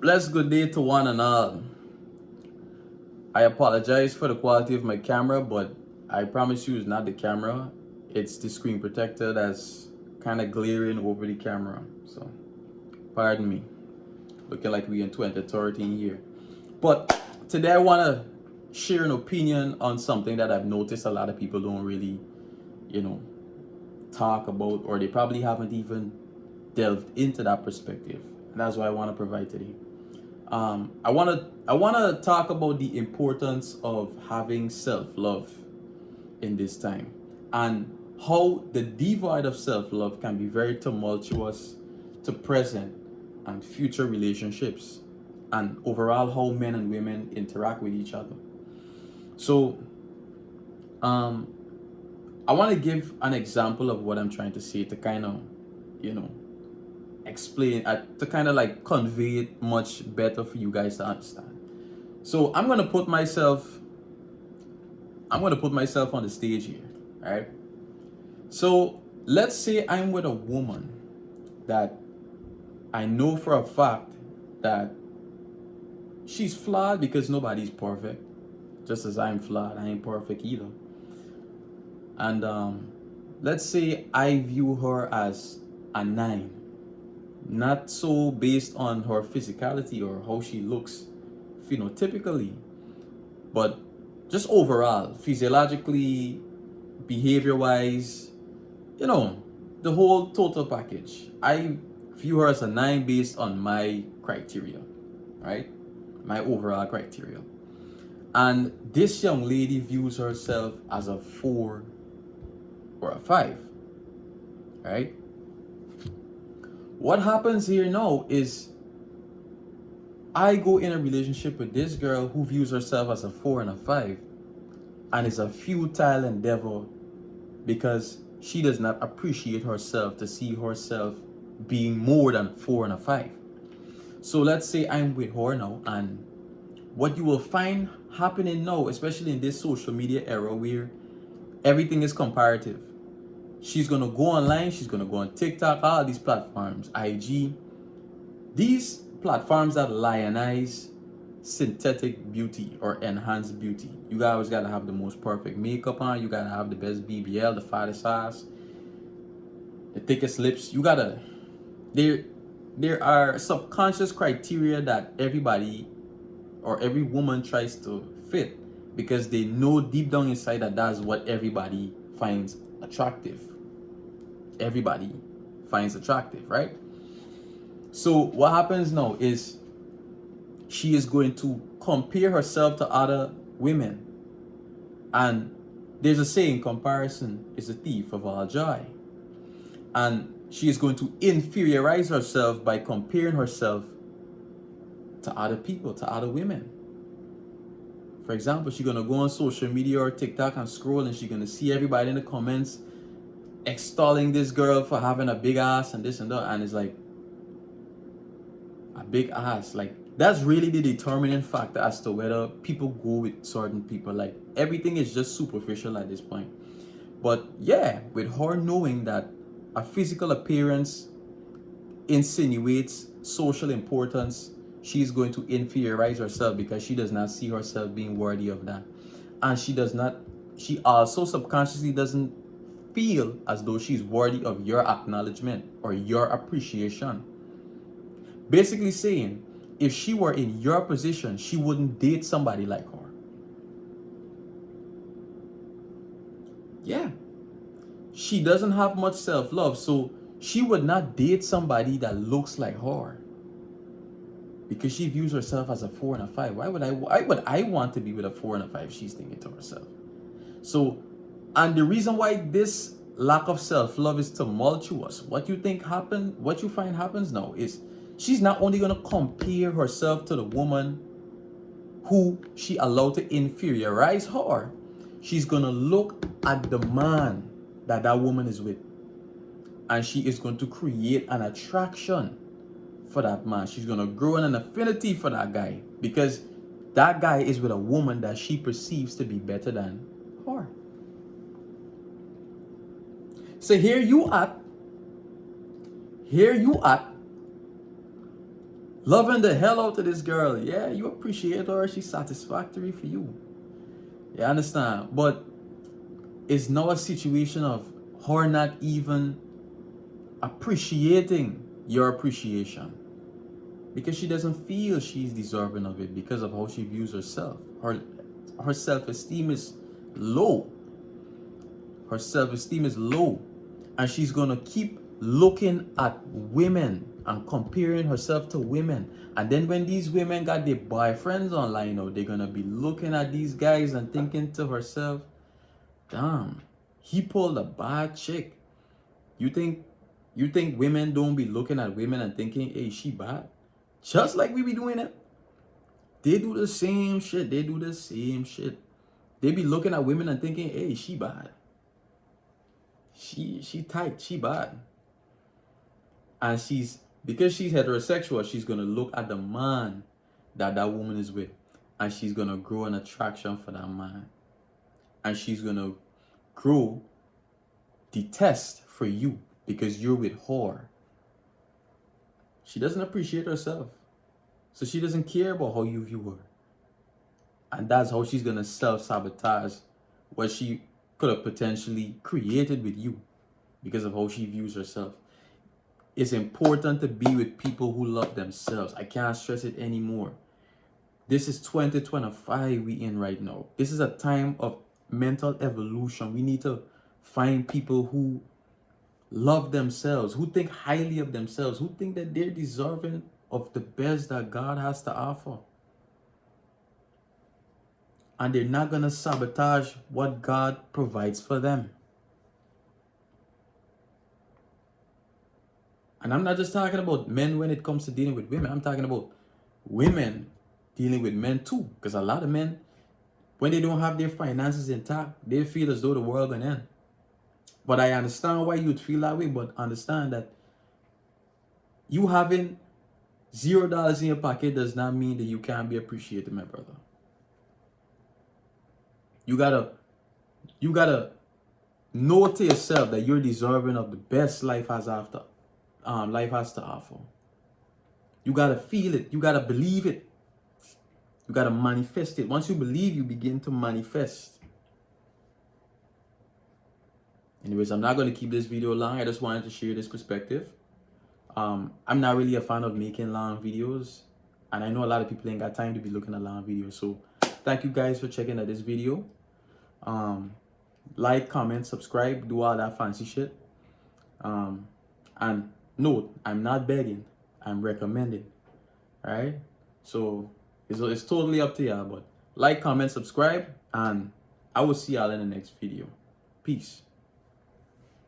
Blessed good day to one and all. I apologize for the quality of my camera, but I promise you it's not the camera. It's the screen protector that's kind of glaring over the camera. So, pardon me. Looking like we in 2013 here. But today I want to share an opinion on something that I've noticed a lot of people don't really, you know, talk about, or they probably haven't even delved into that perspective. And that's what I want to provide today. I wanna talk about the importance of having self-love in this time, and how the divide of self-love can be very tumultuous to present and future relationships, and overall how men and women interact with each other. So um I want to give an example of what I'm trying to say to kind of, you know, explain, to kind of like convey it much better for you guys to understand. So I'm gonna put myself on the stage here, right? So let's say I'm with a woman that I know for a fact that she's flawed, because nobody's perfect. Just as I'm flawed, I ain't perfect either. And let's say I view her as a 9, not so based on her physicality or how she looks phenotypically, but just overall, physiologically, behavior wise, you know, the whole total package. I view her as a 9 based on my criteria, right? My overall criteria. And this young lady views herself as a 4 or a 5, right? What happens here now is I go in a relationship with this girl who views herself as a 4 and a 5, and it's a futile endeavor because she does not appreciate herself to see herself being more than 4 and a 5. So let's say I'm with her now, and what you will find happening now, especially in this social media era where everything is comparative. She's gonna go online, she's gonna go on TikTok, all these platforms, IG, these platforms that lionize synthetic beauty or enhanced beauty. You guys gotta have the most perfect makeup on, you gotta have the best BBL, the fattest ass, the thickest lips. You gotta, there are subconscious criteria that everybody or every woman tries to fit, because they know deep down inside that that's what everybody finds attractive. Everybody finds attractive, right? So what happens now is she is going to compare herself to other women. And there's a saying, comparison is a thief of all joy. And she is going to inferiorize herself by comparing herself to other people, to other women. For example, she's gonna go on social media or TikTok and scroll, and she's gonna see everybody in the comments extolling this girl for having a big ass and this and that. And it's like, a big ass, like, that's really the determining factor as to whether people go with certain people. Like, everything is just superficial at this point. But yeah, with her knowing that a physical appearance insinuates social importance, she's going to inferiorize herself because she does not see herself being worthy of that. And she also subconsciously doesn't feel as though she's worthy of your acknowledgement or your appreciation. Basically saying, if she were in your position, she wouldn't date somebody like her. Yeah. She doesn't have much self-love, so she would not date somebody that looks like her, because she views herself as a 4 and a 5. Why would I want to be with a 4 and a 5? She's thinking to herself. So, and the reason why this lack of self-love is tumultuous, what you find happens now is she's not only going to compare herself to the woman who she allowed to inferiorize her, she's going to look at the man that woman is with, and she is going to create an attraction for that man. She's going to grow an affinity for that guy, because that guy is with a woman that she perceives to be better than her. So here you at Loving the hell out of this girl. Yeah, you appreciate her. She's satisfactory for you. You understand? But it's now a situation of her not even appreciating your appreciation because she doesn't feel she's deserving of it because of how she views herself. Her self-esteem is low. Her self-esteem is low, and she's gonna keep looking at women and comparing herself to women. And then when these women got their boyfriends online, they're gonna be looking at these guys and thinking to herself, damn, he pulled a bad chick. You think women don't be looking at women and thinking, hey, she bad? Just like we be doing it. They do the same shit. They do the same shit. They be looking at women and thinking, hey, she bad. She tight, she bad. And because she's heterosexual, she's gonna look at the man that woman is with, and she's gonna grow an attraction for that man, and she's gonna grow detest for you because you're with her. She doesn't appreciate herself, so she doesn't care about how you view her, and that's how she's gonna self-sabotage what she could have potentially created with you because of how she views herself. It's important to be with people who love themselves. I can't stress it anymore. This is 2025 we in right now. This is a time of mental evolution. We need to find people who love themselves, who think highly of themselves, who think that they're deserving of the best that God has to offer. And they're not going to sabotage what God provides for them. And I'm not just talking about men when it comes to dealing with women. I'm talking about women dealing with men too. Because a lot of men, when they don't have their finances intact, they feel as though the world gonna end. But I understand why you'd feel that way. But understand that you having $0 in your pocket does not mean that you can't be appreciated, my brother. You gotta know to yourself that you're deserving of the best life has to offer. You gotta feel it. You gotta believe it. You gotta manifest it. Once you believe, you begin to manifest. Anyways, I'm not gonna keep this video long. I just wanted to share this perspective. I'm not really a fan of making long videos, and I know a lot of people ain't got time to be looking at long videos. So thank you guys for checking out this video. Like, comment, subscribe, do all that fancy shit. And note, I'm not begging, I'm recommending. Alright? So it's totally up to y'all, but like, comment, subscribe, and I will see y'all in the next video. Peace.